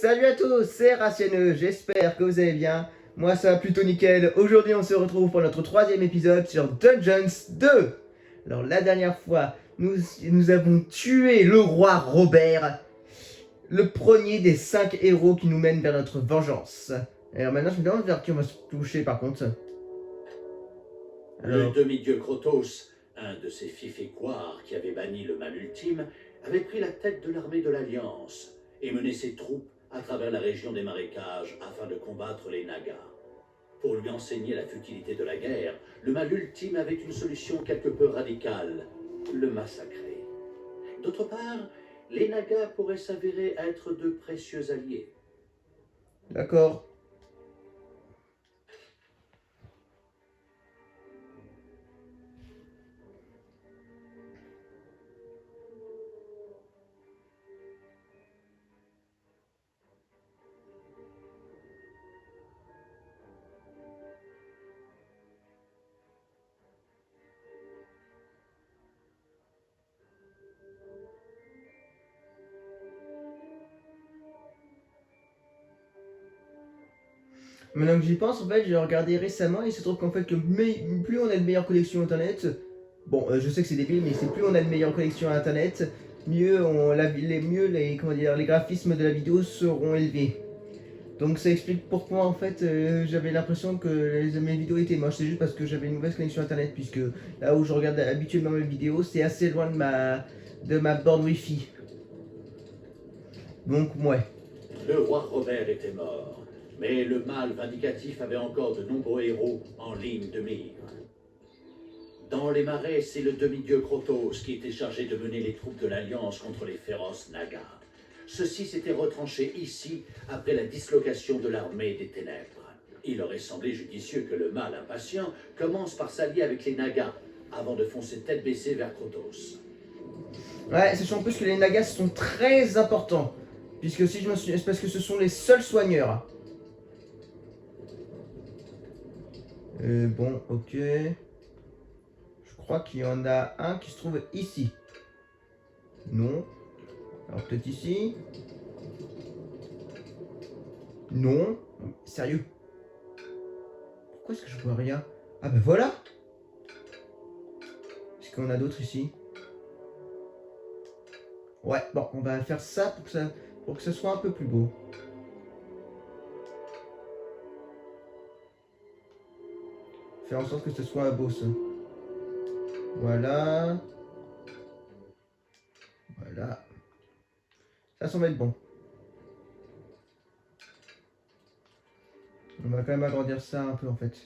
Salut à tous, c'est Ratienneux, j'espère que vous allez bien. Moi ça va plutôt nickel. Aujourd'hui on se retrouve pour notre troisième épisode sur Dungeons 2. Alors la dernière fois, nous avons tué le roi Robert, le premier des 5 héros qui nous mènent vers notre vengeance. Alors maintenant je me demande vers qui on va se toucher par contre. Le demi-dieu Krotos, un de ces fifécoires qui avait banni le mal ultime, avait pris la tête de l'armée de l'Alliance et mené ses troupes à travers la région des marécages afin de combattre les Nagas. Pour lui enseigner la futilité de la guerre, le mal ultime avait une solution quelque peu radicale, le massacrer. D'autre part, les Nagas pourraient s'avérer être de précieux alliés. D'accord. Maintenant que j'y pense, en fait, j'ai regardé récemment et il se trouve qu'en fait, plus on a de meilleures connexions internet, bon, je sais que c'est débile, mais c'est plus on a de meilleures connexions à internet, mieux, comment dire, les graphismes de la vidéo seront élevés. Donc ça explique pourquoi en fait j'avais l'impression que mes vidéos étaient moches. C'est juste parce que j'avais une mauvaise connexion internet, puisque là où je regarde habituellement mes vidéos, c'est assez loin de ma borne wifi. Donc ouais. Le roi Robert était mort, mais le mal vindicatif avait encore de nombreux héros en ligne de mire. Dans les marais, c'est le demi-dieu Krotos qui était chargé de mener les troupes de l'Alliance contre les féroces Nagas. Ceux-ci s'étaient retranchés ici après la dislocation de l'armée des ténèbres. Il aurait semblé judicieux que le mal impatient commence par s'allier avec les Nagas avant de foncer tête baissée vers Krotos. Ouais, sachant en plus que les Nagas sont très importants. Puisque si je me souviens, c'est parce que ce sont les seuls soigneurs. Bon, ok. Je crois qu'il y en a un qui se trouve ici. Non. Alors peut-être ici. Non. Sérieux. Pourquoi est-ce que je vois rien? Ah ben voilà. Est-ce qu'on a d'autres ici? Ouais, bon, on va faire ça pour que ça soit un peu plus beau. Faire en sorte que ce soit un beau ça. Voilà. Voilà. Ça semble être bon. On va quand même agrandir ça un peu en fait.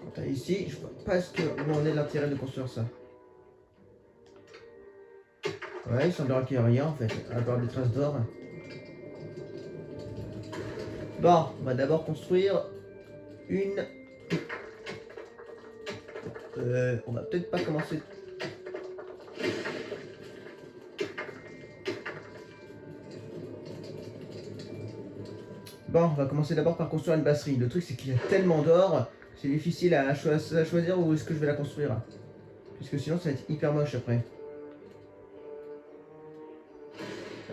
Quant à ici, je vois pas où en est l'intérêt de construire ça. Ouais, il semblera qu'il n'y a rien en fait, à part des traces d'or. Bon, on va d'abord construire une... on va peut-être pas commencer... Bon, on va commencer d'abord par construire une brasserie. Le truc c'est qu'il y a tellement d'or, c'est difficile à choisir où est-ce que je vais la construire. Puisque sinon ça va être hyper moche après.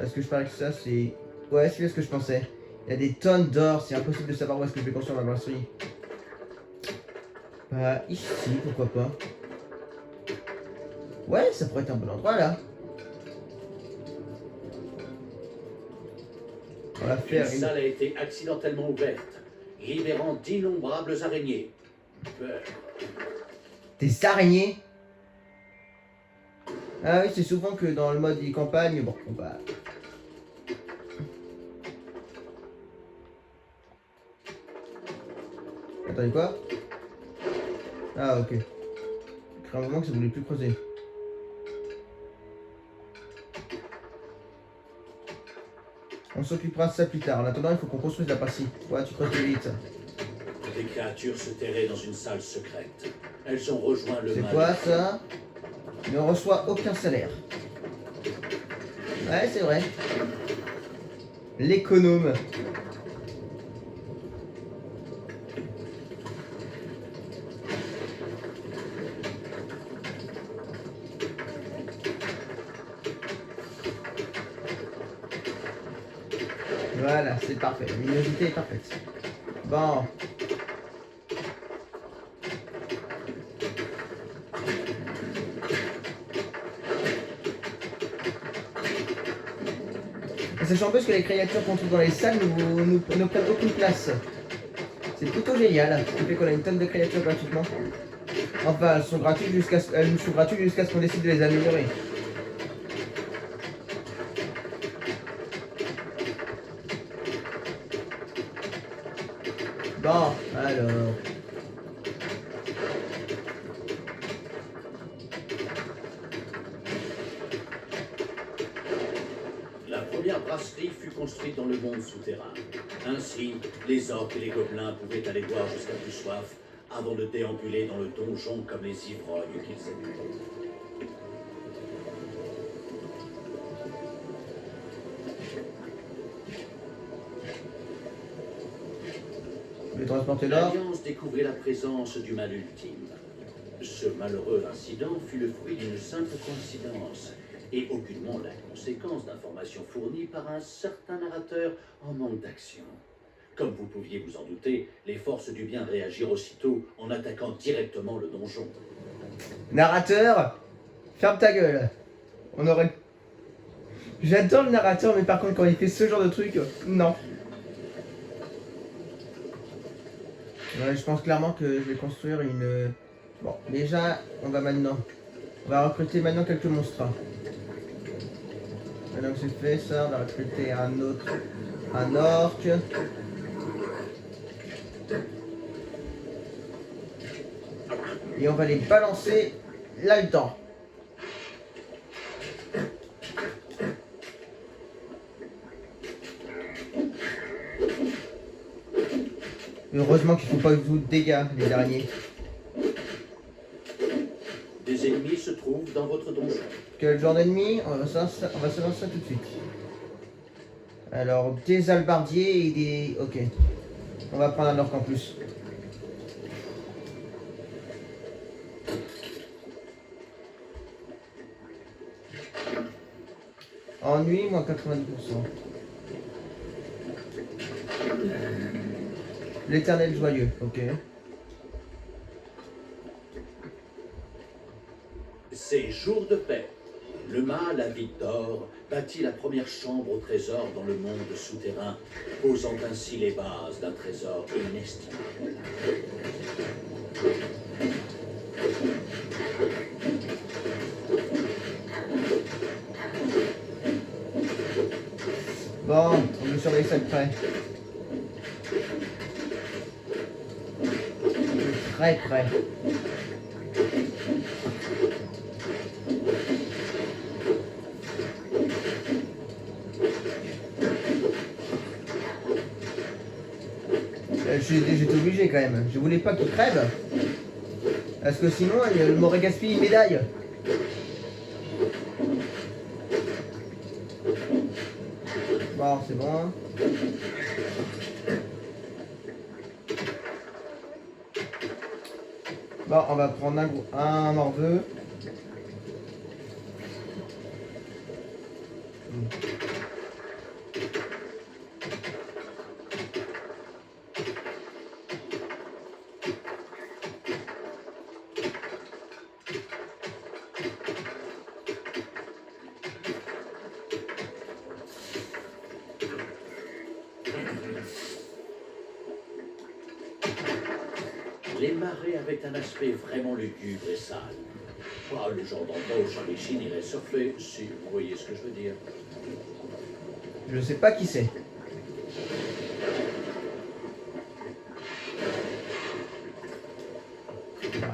Est-ce que je parie que ça c'est... Ouais, c'est ce que je pensais. Il y a des tonnes d'or, c'est impossible de savoir où est-ce que je vais construire ma brasserie. Bah ici, pourquoi pas. Ouais, ça pourrait être un bon endroit là. On va faire une salle a été accidentellement ouverte, libérant d'innombrables araignées. Des araignées? Ah oui, c'est souvent que dans le mode campagne, bon, on va... Attendez, quoi? Ah, ok. Il y a un moment que ça voulait plus creuser. On s'occupera de ça plus tard. En attendant, il faut qu'on construise la partie. Ouais, tu creuses vite. Des créatures se terraient dans une salle secrète. Elles ont rejoint le mal. C'est quoi ça? Ne reçoit aucun salaire. Ouais, c'est vrai. L'économe. Voilà, c'est parfait. La luminosité est parfaite. Bon. Et sachant en plus que les créatures qu'on trouve dans les salles ne prennent aucune place. C'est plutôt génial. Ce qui fait qu'on a une tonne de créatures gratuitement. Enfin, elles sont gratuites jusqu'à ce qu'on décide de les améliorer. Bon, alors... La première brasserie fut construite dans le monde souterrain. Ainsi, les orques et les gobelins pouvaient aller boire jusqu'à plus soif avant de déambuler dans le donjon comme les ivrognes qu'ils étaient. Les transporter là. L'Alliance découvrit la présence du mal ultime. Ce malheureux incident fut le fruit d'une simple coïncidence et aucunement la conséquence d'informations fournies par un certain narrateur en manque d'action. Comme vous pouviez vous en douter, les forces du bien réagirent aussitôt en attaquant directement le donjon. Narrateur, ferme ta gueule. On aurait... J'adore le narrateur, mais par contre quand il fait ce genre de truc, non. Ouais, je pense clairement que je vais construire une... Bon, déjà, on va recruter maintenant quelques monstres. Maintenant que c'est fait, ça, on va recruter un orc. Et on va les balancer là-dedans. Heureusement qu'ils font pas du tout de dégâts, les araignées. Des ennemis se trouvent dans votre donjon. Quel genre d'ennemi? On va savoir ça tout de suite. Alors, des hallebardiers et des... Ok. On va prendre un orc en plus. Ennui, moins 90%. L'éternel joyeux, ok. Ces jours de paix. Le mâle à Victor bâtit la première chambre au trésor dans le monde souterrain, posant ainsi les bases d'un trésor inestimable. Bon, on va surveiller ça de près. De très près. J'étais obligé quand même. Je voulais pas qu'il crève. Parce que sinon, il m'aurait gaspillé une médaille. Bon, c'est bon. Bon, on va prendre un morveux. Les marais avaient un aspect vraiment lugubre et sale. Pas le genre d'endroit où Charlie Sheen irait surfer, si vous voyez ce que je veux dire. Je sais pas qui c'est.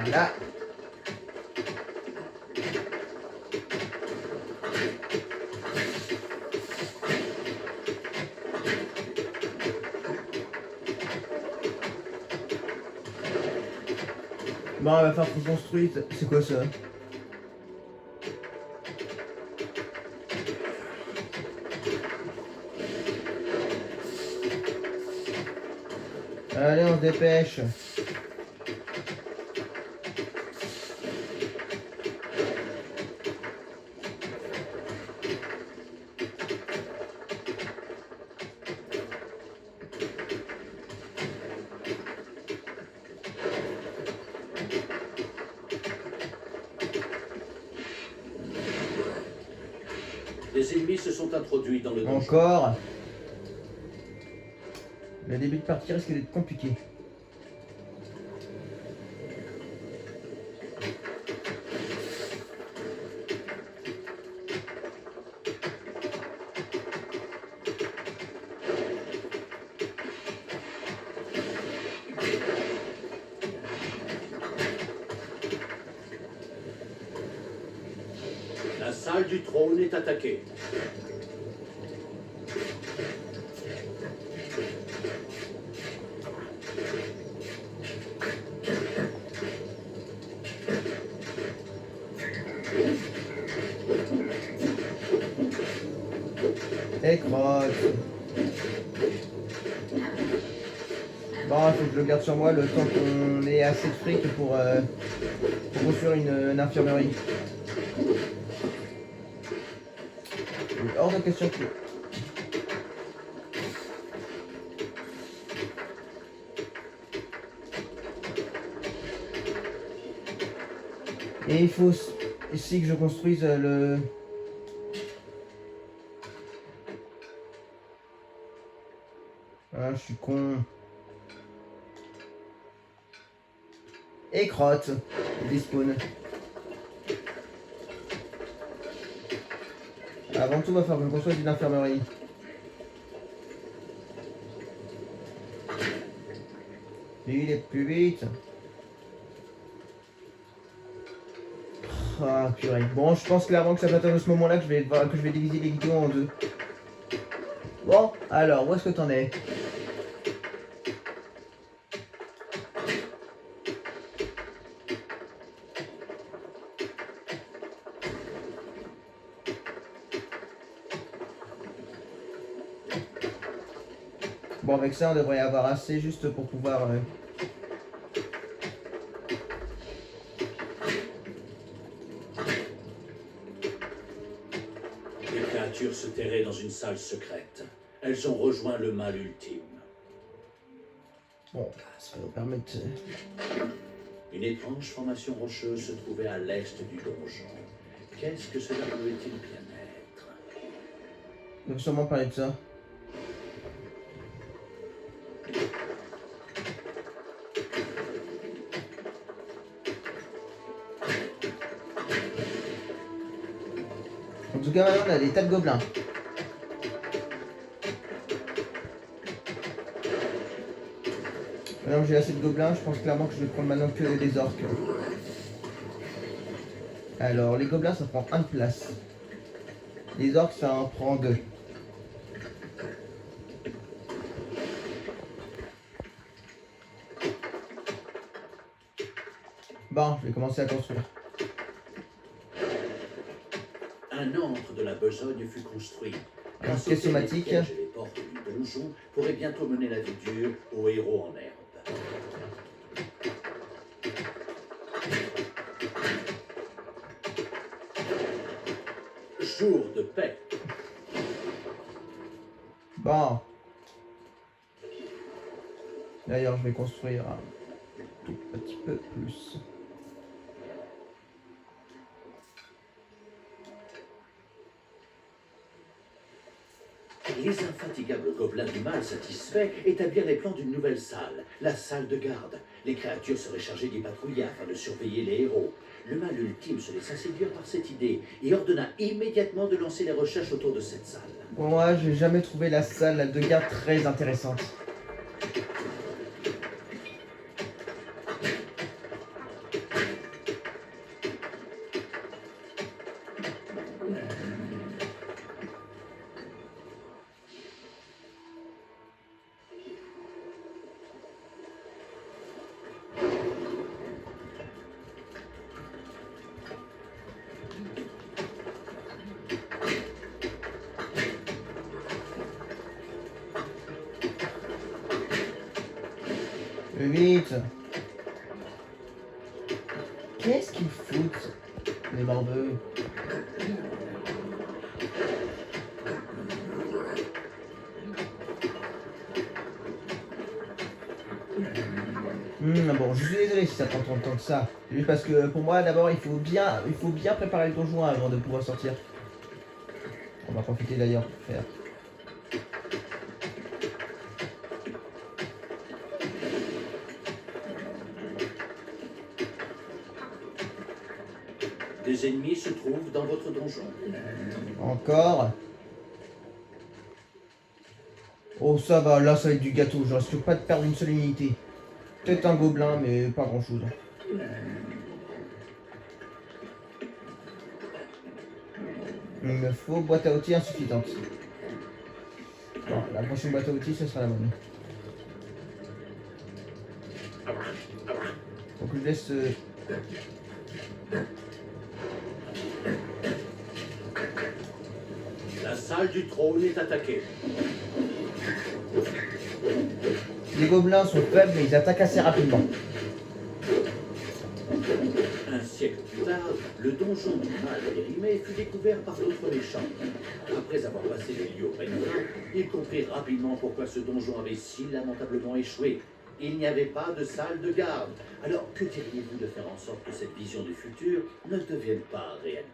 Voilà. Bon, on va faire tout construit. C'est quoi ça? Allez, on se dépêche. Des ennemis se sont introduits dans le donjon. Encore. Le début de partie risque d'être compliqué. La salle du trône est attaquée. Et crotte. Bon, il faut que je le garde sur moi le temps qu'on ait assez de fric pour construire une infirmerie. Il est hors de question que... Et il faut ici que je construise le... Ah, je suis con. Et crotte. Il despawn. Avant tout, il va falloir que je construise une infirmerie. Il est plus vite. Ah purée. Bon, je pense clairement que ça va être à ce moment-là que je vais diviser les vidéos en deux. Bon, alors, où est-ce que t'en es? Bon, avec ça, on devrait avoir assez juste pour pouvoir... Les créatures se terraient dans une salle secrète. Elles ont rejoint le mal ultime. Bon, ça va nous permettre... Une étrange formation rocheuse se trouvait à l'est du donjon. Qu'est-ce que cela pouvait-il bien être? On va sûrement parler de ça. En tout cas, maintenant, on a des tas de gobelins. Maintenant que j'ai assez de gobelins, je pense clairement que je vais prendre maintenant que des orques. Alors, les gobelins, ça prend 1 de place. Les orques, ça en prend 2. Bon, je vais commencer à construire. Un antre de la besogne fut construit. Un pièce somatique. Les pièges et les portes du donjon pourraient bientôt mener la vie dure aux héros en herbe. Jour de paix. Bon. D'ailleurs, je vais construire un tout petit peu plus. Les infatigables gobelins du mal satisfaits établirent les plans d'une nouvelle salle, la salle de garde. Les créatures seraient chargées d'y patrouiller afin de surveiller les héros. Le mal ultime se laissa séduire par cette idée et ordonna immédiatement de lancer les recherches autour de cette salle. Bon, moi, j'ai jamais trouvé la salle de garde très intéressante. Vite. Qu'est-ce qu'ils foutent, les barbeux? Bon, je suis désolé si ça prend tant de temps que ça. C'est juste parce que pour moi, d'abord, il faut bien préparer le donjon avant de pouvoir sortir. On va profiter d'ailleurs pour faire. Des ennemis se trouvent dans votre donjon. Encore. Oh ça va, là ça va être du gâteau, je risque pas de perdre une seule unité. Peut-être un gobelin, mais pas grand chose. Il me faut boîte à outils insuffisante. Bon, la prochaine boîte à outils, ce sera la bonne. Donc je laisse... La salle du trône est attaquée. Les gobelins sont faibles, mais ils attaquent assez rapidement. Un siècle plus tard, le donjon du mal périmé fut découvert par d'autres méchants. Après avoir passé les lieux au peigne fin, ils comprirent rapidement pourquoi ce donjon avait si lamentablement échoué. Il n'y avait pas de salle de garde. Alors que diriez-vous de faire en sorte que cette vision du futur ne devienne pas réalité?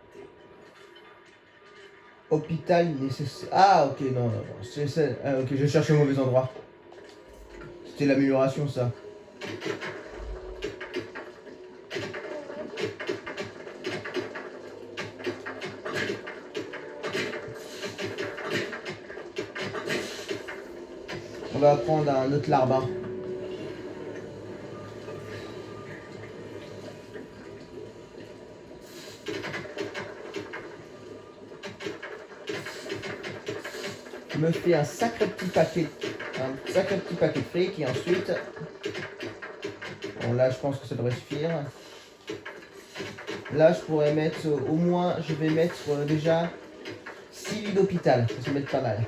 Hôpital nécessaire... Ah ok, non, ah, ok, je cherche au mauvais endroit. C'était l'amélioration ça. On va prendre un autre larbin. Je me fais un sacré petit paquet de fric et ensuite... Bon là je pense que ça devrait suffire. Là je pourrais mettre au moins, je vais mettre déjà 6 lits d'hôpital, ça va mettre pas mal.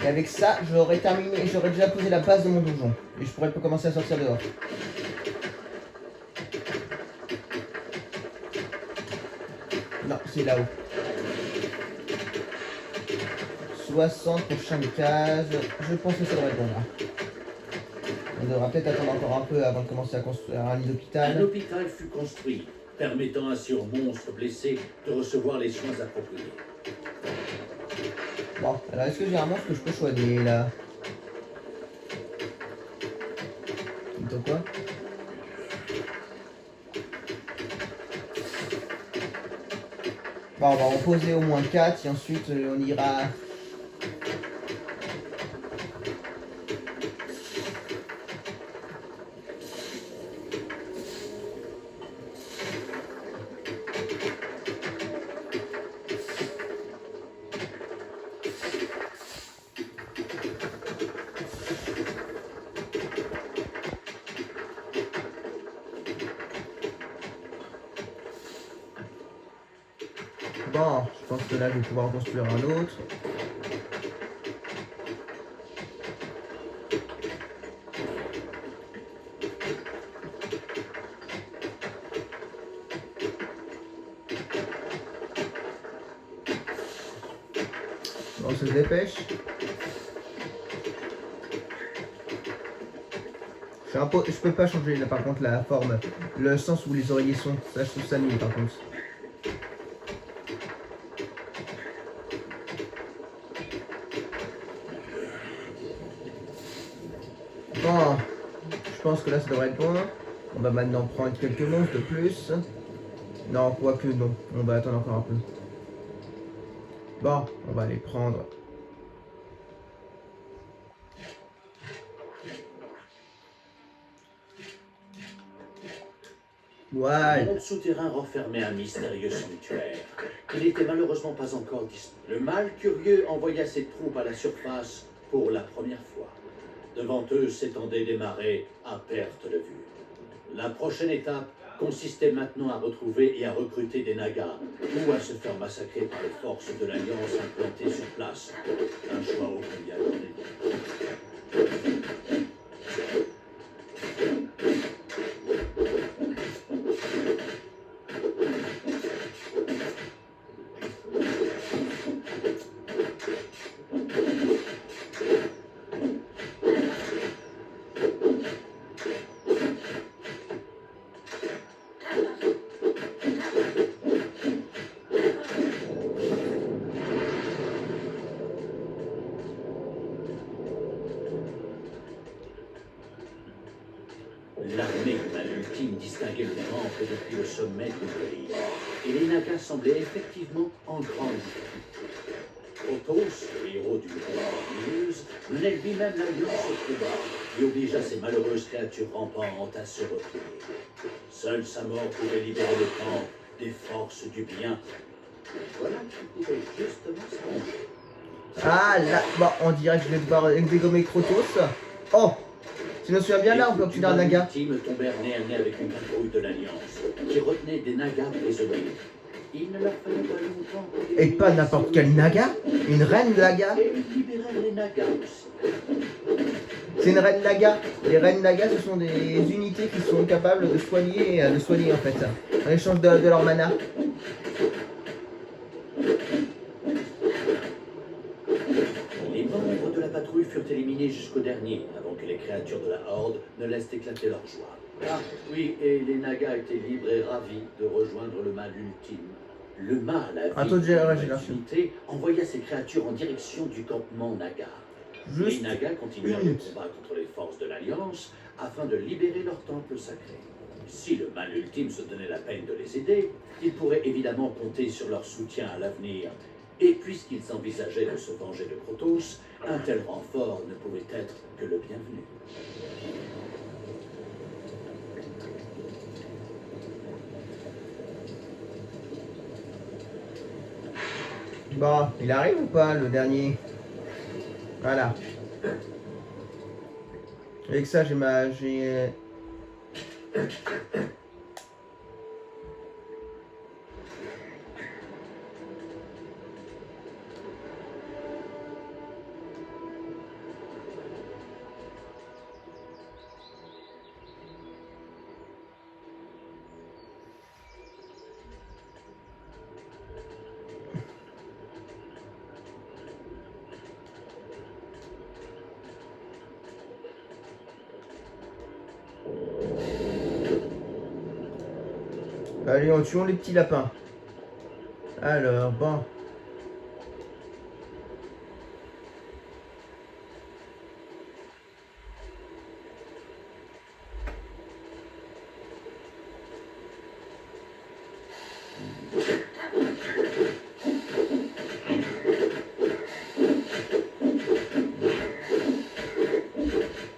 Et avec ça, j'aurais terminé, j'aurais déjà posé la base de mon donjon. Et je pourrais commencer à sortir dehors. Non, c'est là-haut. 60 pour chaque case. Je pense que ça devrait être bon là. On devra peut-être attendre encore un peu avant de commencer à construire un lit Un d'hôpital. hôpital fut construit, permettant ainsi aux monstres blessés de recevoir les soins appropriés. Bon, alors est-ce que j'ai un monstre que je peux choisir là? Plutôt quoi? Bon, on va en poser au moins 4 et ensuite on ira... Bon, je pense que là je vais pouvoir en construire un autre. Bon, ça se dépêche. Je peux pas changer là par contre la forme, le sens où les oreillers sont. Ça je trouve ça nul par contre. Bon, je pense que là ça devrait être bon. On va maintenant prendre quelques monstres de plus. Non, quoique non, on va attendre encore un peu. Bon, on va les prendre. Ouais. Le monde souterrain renfermait un mystérieux sanctuaire. Il n'était malheureusement pas encore disponible. Le mal curieux envoya ses troupes à la surface pour la première fois. Devant eux s'étendaient des marais à perte de vue. La prochaine étape consistait maintenant à retrouver et à recruter des Nagas, ou à se faire massacrer par les forces de l'Alliance implantées sur place. Un choix ô combien délicat. distinguer le temple depuis le sommet du pays. Et les Nagas semblaient effectivement en grande difficulté. Protos, le héros du Muse, menait lui-même l'alliance au combat et obligea ces malheureuses créatures rampantes à se replier. Seule sa mort pouvait libérer le temple des forces du bien. Voilà qui pouvait justement s'arranger. Ah là, bon, on dirait que je vais devoir dégommer Krotos. Oh, si je me souviens bien là, on peut obtenir un Naga. Les teams tombèrent nez à nez avec une patrouille de l'Alliance, qui retenait des Nagas prisonniers. Il ne leur fallait pas longtemps pour Et pas n'importe quel Naga, une reine Naga. Et ils libérèrent les Nagas aussi. C'est une reine Naga. Les reines Naga, ce sont des unités qui sont capables de soigner en fait, en échange de leur mana. Les membres de la patrouille furent éliminés jusqu'au dernier, avant que les créatures de la Horde ne laissent éclater leur joie. Ah, oui, et les Nagas étaient libres et ravis de rejoindre le mal ultime. Le mal, à Attends, j'ai reçu. l'unité, envoya ses créatures en direction du campement Naga. Les Juste Nagas continuèrent une le minute. combat contre les forces de l'Alliance afin de libérer leur temple sacré. Si le mal ultime se donnait la peine de les aider, ils pourraient évidemment compter sur leur soutien à l'avenir. Et puisqu'ils envisageaient de se venger de Krotos, un tel renfort ne pouvait être que le bienvenu. Bon, il arrive ou pas le dernier? Voilà. Avec ça, j'ai Allez, on tuons les petits lapins. Alors, bon.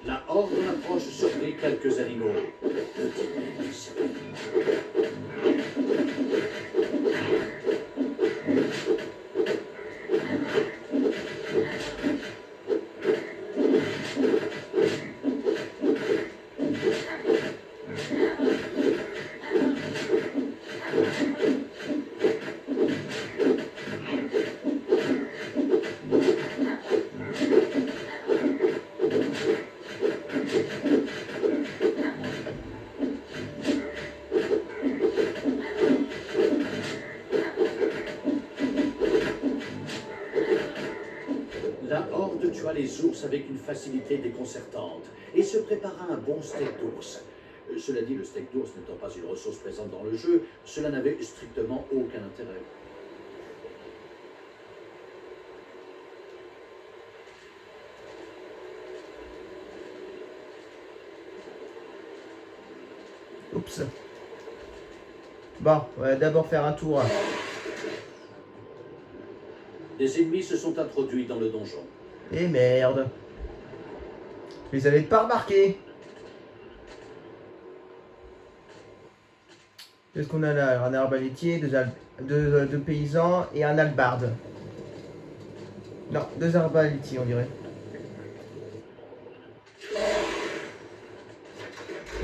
La Horde en approche surprit quelques animaux. Petits mélis. La Horde tua les ours avec une facilité déconcertante et se prépara un bon steak d'ours. Cela dit, le steak d'ours n'étant pas une ressource présente dans le jeu, cela n'avait strictement aucun intérêt. Oups. Bon, on va d'abord faire un tour. Des ennemis se sont introduits dans le donjon. Et merde. Je les avais pas remarqués. Qu'est-ce qu'on a là? Un arbalétier, deux paysans et un albarde. Non, deux arbalétiers on dirait.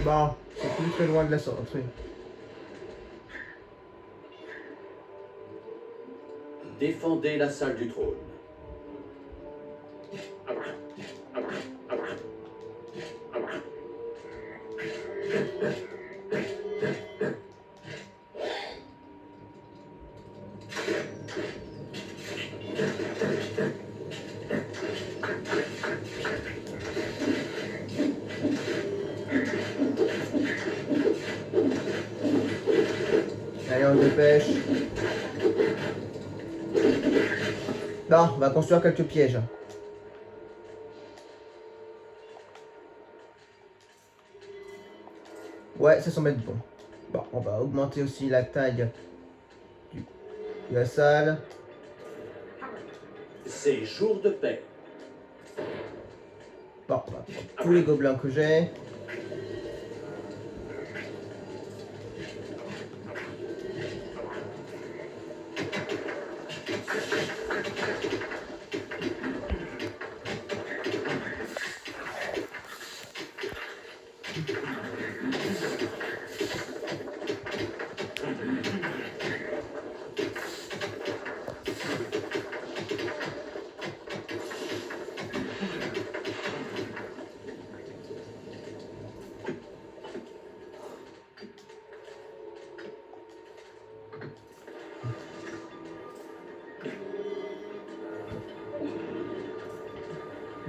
Bon, c'est plus très loin de la sortie. Défendez la salle du trône. Allez, on se dépêche. Bon, on va construire quelques pièges. Ouais, ça semble être bon. Bon, on va augmenter aussi la taille de la salle. C'est jour de paix. Bon, on va prendre tous les gobelins que j'ai.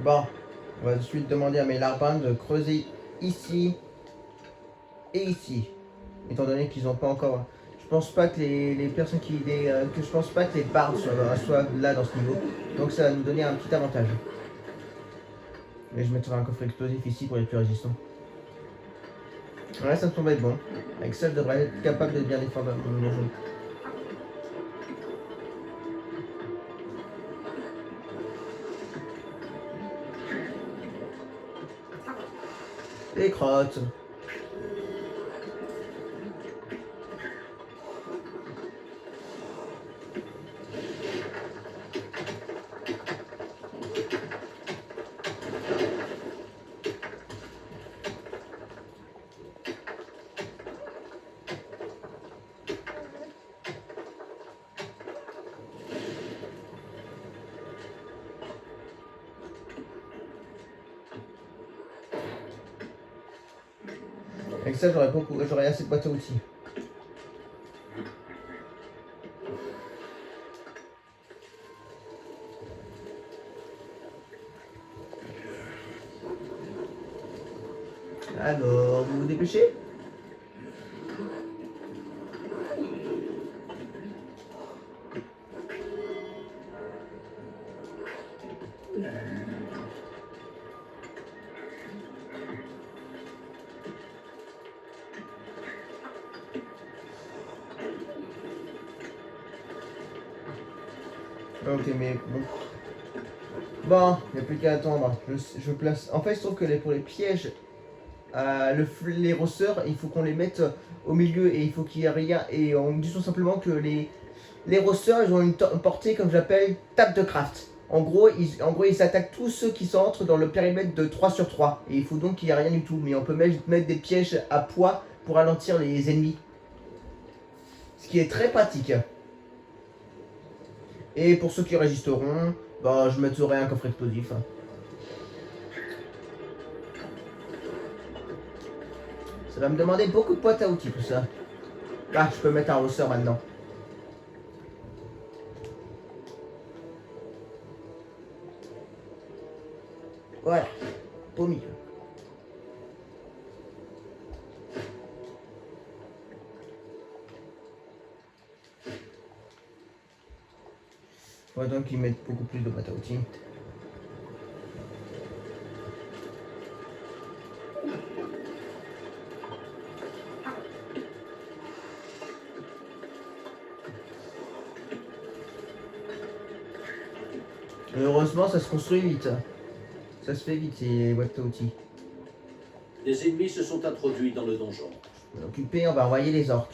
Bon, on va de suite demander à mes lapins de creuser ici et ici. Étant donné qu'ils n'ont pas encore... Je pense pas que les personnes que je pense pas que les bardes soient là dans ce niveau. Donc ça va nous donner un petit avantage. Mais je mettrai un coffre explosif ici pour les plus résistants. Ouais, ça me semble être bon. Avec ça, je devrais être capable de bien défendre mon maison. Les crottes. Avec ça, j'aurais assez de boîtes à outils. Alors, vous vous dépêchez? Ok, mais bon. Bon, il n'y a plus qu'à attendre. Je place. En fait, je trouve que pour les pièges, les rosseurs, il faut qu'on les mette au milieu et il faut qu'il y ait rien. Et on dit tout simplement que les rosseurs, ils ont une portée, comme j'appelle, table de craft. En gros, ils attaquent tous ceux qui s'entrent dans le périmètre de 3 sur 3. Et il faut donc qu'il n'y ait rien du tout. Mais on peut mettre des pièges à poids pour ralentir les ennemis. Ce qui est très pratique. Et pour ceux qui résisteront, bah, je mettrai un coffre explosif. Ça va me demander beaucoup de boîtes à outils tout ça. Ah, je peux mettre un rosseur maintenant. Voilà, au milieu. On va donc y mettre beaucoup plus de boîtes à outils. Heureusement, ça se construit vite. Ça se fait vite, ces boîtes à outils. Des ennemis se sont introduits dans le donjon. On va l'occuper, on va envoyer les orques.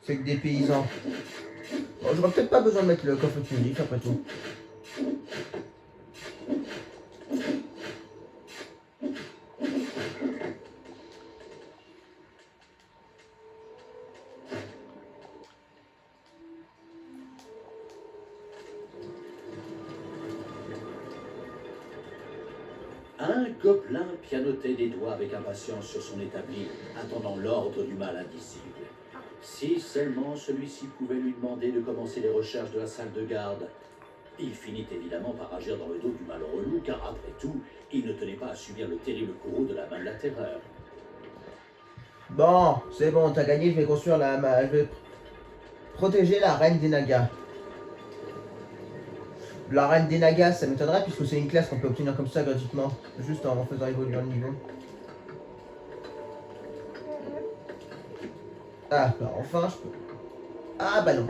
C'est que des paysans. Bon, j'aurais peut-être pas besoin de mettre le coffre explosif après tout. Un gobelin pianotait des doigts avec impatience sur son établi, attendant l'ordre du mal indicible. Si seulement celui-ci pouvait lui demander de commencer les recherches de la salle de garde. Il finit évidemment par agir dans le dos du malheureux loup, car après tout, il ne tenait pas à subir le terrible courroux de la main de la terreur. Bon, c'est bon, t'as gagné, je vais construire je vais protéger la reine des Nagas. La reine des Nagas, ça m'étonnerait puisque c'est une classe qu'on peut obtenir comme ça gratuitement, juste en faisant évoluer le niveau. Ah, bah enfin je peux. Ah bah non.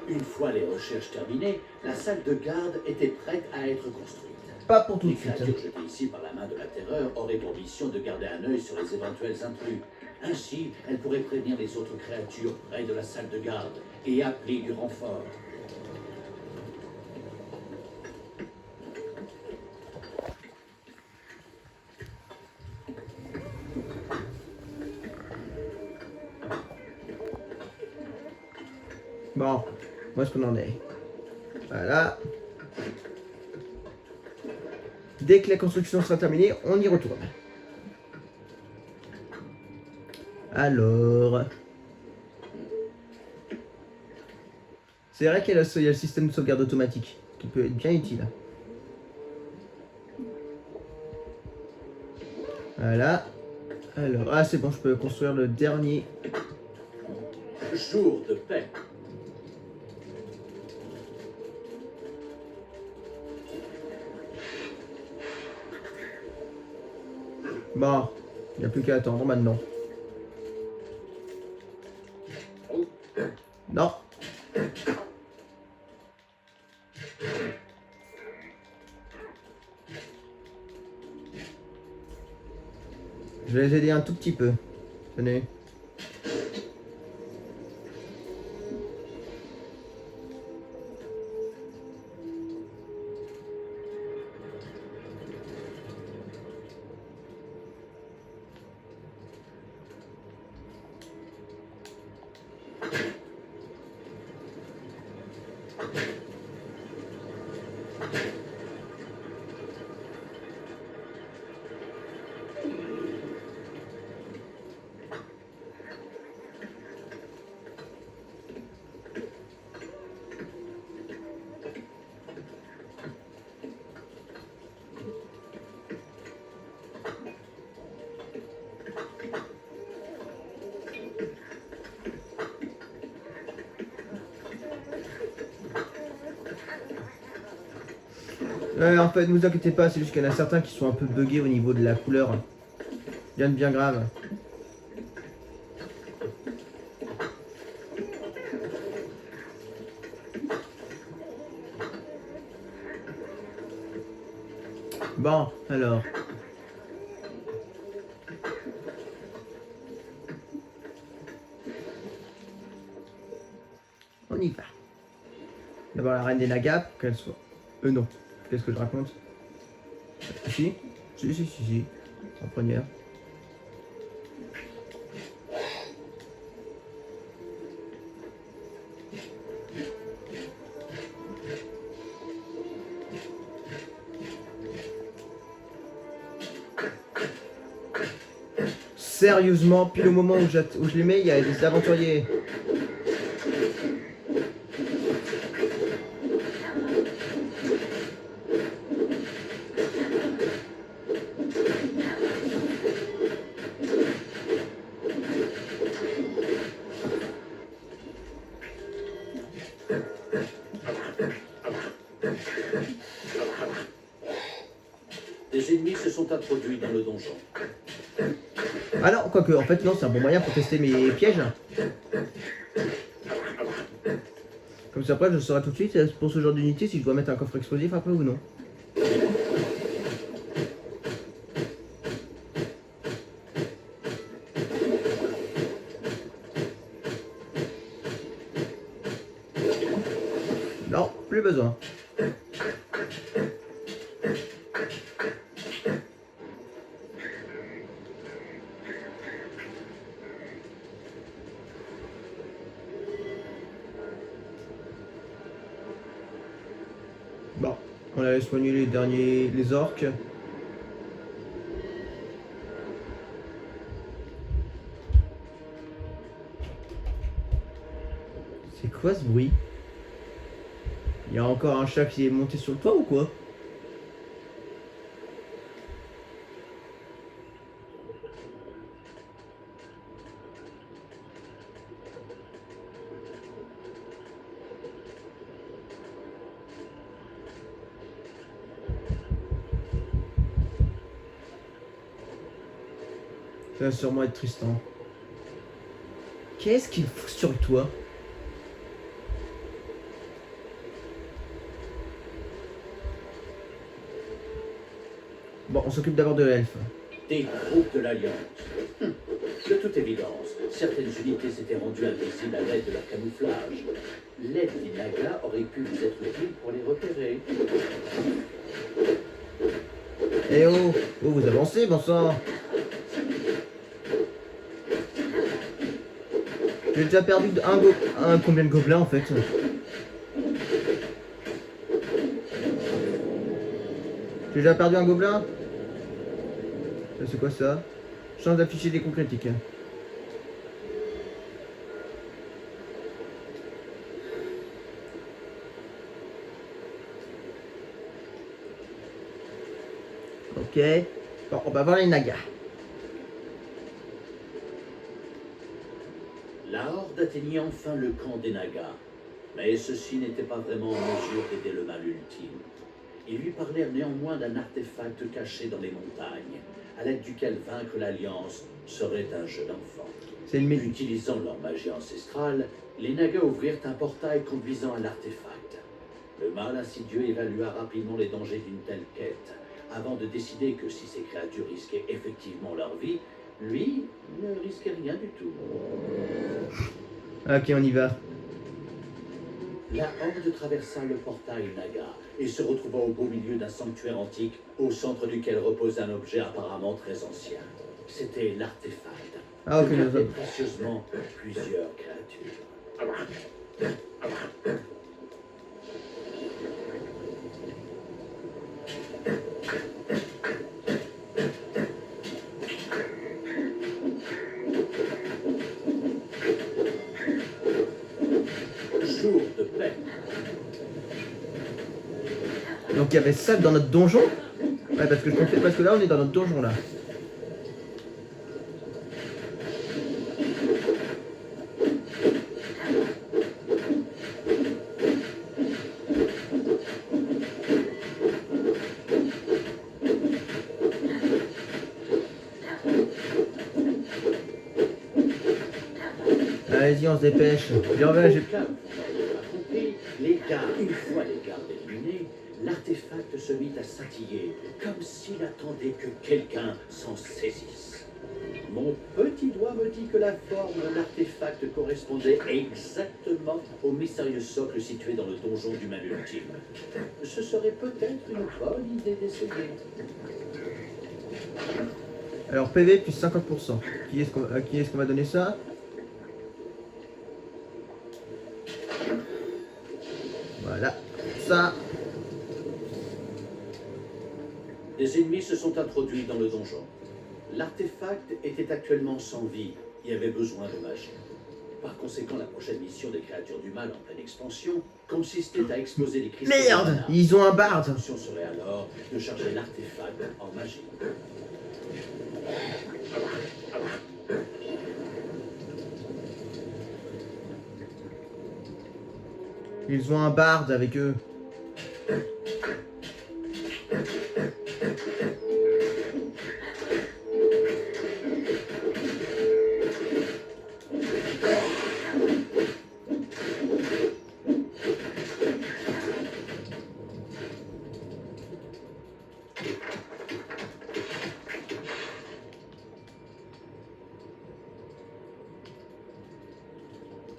Une fois les recherches terminées, la salle de garde était prête à être construite. Pas pour tout Les de suite. créatures jetées ici par la main de la terreur auraient pour mission de garder un œil sur les éventuels intrus. Ainsi, elles pourraient prévenir les autres créatures près de la salle de garde et appeler du renfort. Bon, où est-ce qu'on en est? Voilà. Dès que la construction sera terminée, on y retourne. Alors... C'est vrai qu'il y a le système de sauvegarde automatique, qui peut être bien utile. Voilà. Alors, ah c'est bon, je peux construire le dernier. Jour de paix. Bon, il n'y a plus qu'à attendre maintenant. Non. Je vais les aider un tout petit peu. Tenez. En fait, ne vous inquiétez pas, c'est juste qu'il y en a certains qui sont un peu buggés au niveau de la couleur. Rien de bien grave. Bon, alors. On y va. D'abord la reine des Nagas, pour qu'elle soit... non. Qu'est-ce que je raconte? Si. En première. Sérieusement, pile au moment où je les mets, il y a des aventuriers. Des ennemis se sont introduits dans le donjon. Ah non, quoique, en fait, non, c'est un bon moyen pour tester mes pièges. Comme ça, après, je saurai tout de suite pour ce genre d'unité si je dois mettre un coffre explosif après ou non. Non, plus besoin. Bon, on allait soigner les orques. C'est quoi ce bruit? Il y a encore un chat qui est monté sur le toit ou quoi? Ça va sûrement être Tristan. Qu'est-ce qu'il fout sur toi? Bon, on s'occupe d'abord de l'elfe. Des troupes de l'Alliance. De toute évidence, certaines unités s'étaient rendues invisibles à l'aide de leur camouflage. L'aide des Nagas aurait pu vous être utile pour les repérer. Eh oh, oh, vous avancez, bon sang. J'ai déjà perdu combien de gobelins en fait? J'ai déjà perdu un gobelin? C'est quoi ça? Chance d'afficher des coups critiques. Ok. Bon, on va voir les Nagas. La Horde atteignit enfin le camp des Nagas. Mais ceux-ci n'étaient pas vraiment en mesure d'aider le mal ultime. Ils lui parlèrent néanmoins d'un artefact caché dans les montagnes, à l'aide duquel vaincre l'Alliance serait un jeu d'enfant. Utilisant leur magie ancestrale, les Nagas ouvrirent un portail conduisant à l'artefact. Le mal insidieux évalua rapidement les dangers d'une telle quête, avant de décider que si ces créatures risquaient effectivement leur vie, lui ne risquait rien du tout. Ok, on y va. La Horde traversa le portail Naga et se retrouva au beau milieu d'un sanctuaire antique, au centre duquel reposait un objet apparemment très ancien. C'était l'artefact. Ah ok, que nous gardaient précieusement plusieurs créatures. Jour de paix. Donc il y avait ça dans notre donjon? Ouais, parce que là on est dans notre donjon là. Allez-y, on se dépêche. J'ai Les gardes, une fois les gardes éliminés, l'artefact se mit à scintiller, comme s'il attendait que quelqu'un s'en saisisse. Mon petit doigt me dit que la forme de l'artefact correspondait exactement au mystérieux socle situé dans le donjon du mal ultime. Ce serait peut-être une bonne idée d'essayer. Alors PV plus 50%. À qui est-ce qu'on va donner ça? Voilà. Ça. Des ennemis se sont introduits dans le donjon. L'artefact était actuellement sans vie et avait besoin de magie. Par conséquent, la prochaine mission des créatures du mal en pleine expansion consistait à exploser les cristaux. Merde, ils ont un barde. La mission serait alors de charger l'artefact en magie. Ils ont un barde avec eux.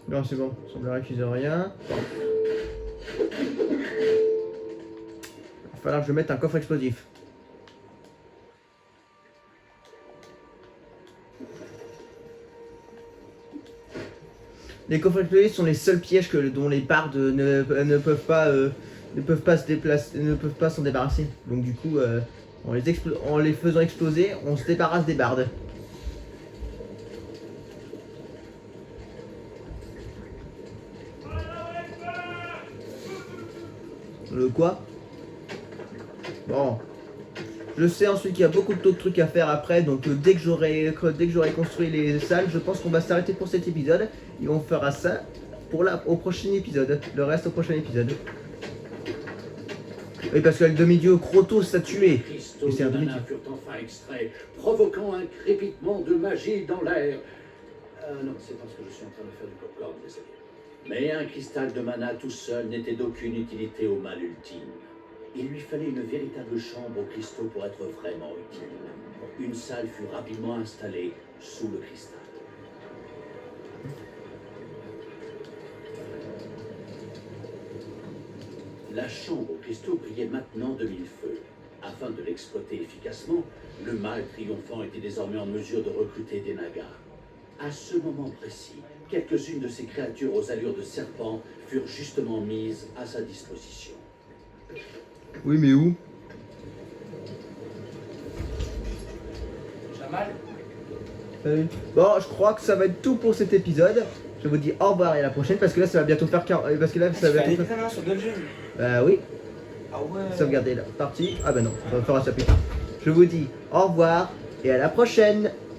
Non, c'est bon, il semblerait qu'ils aient rien. Il va falloir que je mette un coffre explosif. Les coffres explosifs sont les seuls pièges dont les bardes ne peuvent pas se déplacer, ne peuvent pas s'en débarrasser. Donc du coup, en les faisant exploser, on se débarrasse des bardes. Le quoi? Bon. Je sais ensuite qu'il y a beaucoup d'autres trucs à faire après, donc dès que j'aurai construit les salles, je pense qu'on va s'arrêter pour cet épisode. Et on fera ça au prochain épisode. Le reste au prochain épisode. Oui, parce que le demi-dieu Krotos l'a tué. Les cristaux Et c'est un de mana demi-dieu. furent enfin extraits, provoquant un crépitement de magie dans l'air. Non, c'est parce que je suis en train de faire du popcorn, désolé. Mais un cristal de mana tout seul n'était d'aucune utilité au mal ultime. Il lui fallait une véritable chambre aux cristaux pour être vraiment utile. Une salle fut rapidement installée sous le cristal. La chambre aux cristaux brillait maintenant de mille feux. Afin de l'exploiter efficacement, le mal triomphant était désormais en mesure de recruter des nagas. À ce moment précis, quelques-unes de ces créatures aux allures de serpents furent justement mises à sa disposition. Oui, mais où? Jamal, Salut. Bon, je crois que ça va être tout pour cet épisode. Je vous dis au revoir et à la prochaine parce que là ça va bientôt faire 40. Parce que là ça tu va fais un bientôt faire. examen sur Dungeon. Oui, Ah ouais. sauvegarder la partie. Ah bah non, on va faire ça plus tard. Je vous dis au revoir et à la prochaine.